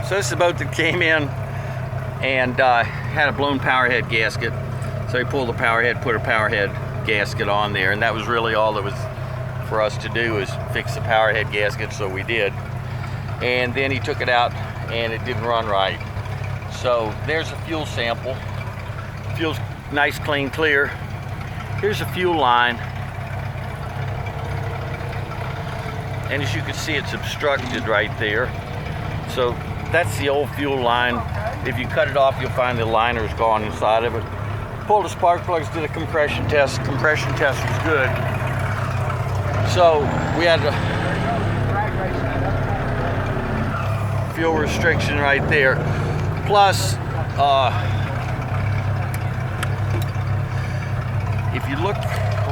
So this is a boat that came in and had a blown power head gasket. So he pulled the power head, put a power head gasket on there, and that was really all that was for us to do, is fix the power head gasket, so we did. And then he took it out and it didn't run right. So there's a fuel sample. Fuel's nice, clean, clear. Here's a fuel line. And as you can see, it's obstructed right there. So that's the old fuel line. If you cut it off, you'll find the liner's gone inside of it. Pulled the spark plugs, did a compression test. Compression test was good. So we had a fuel restriction right there. Plus, if you look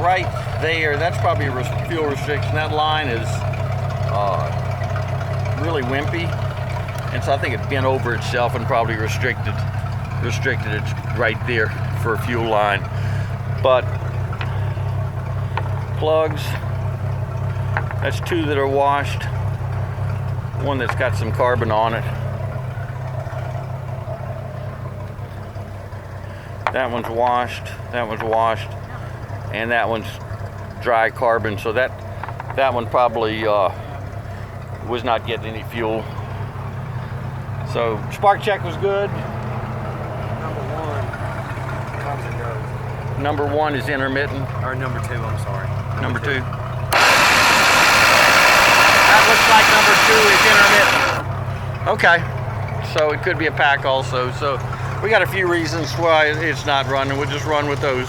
right there, that's probably a fuel restriction. That line is really wimpy, and so I think it bent over itself and probably restricted it right there for a fuel line. But plugs, that's two that are washed, one that's got some carbon on it. That one's washed, and that one's dry carbon, so that one probably was not getting any fuel. So spark check was good. Number one is intermittent. Or number two, I'm sorry. Number two. That looks like number two is intermittent. Okay, so it could be a pack also. So we got a few reasons why it's not running. We'll just run with those.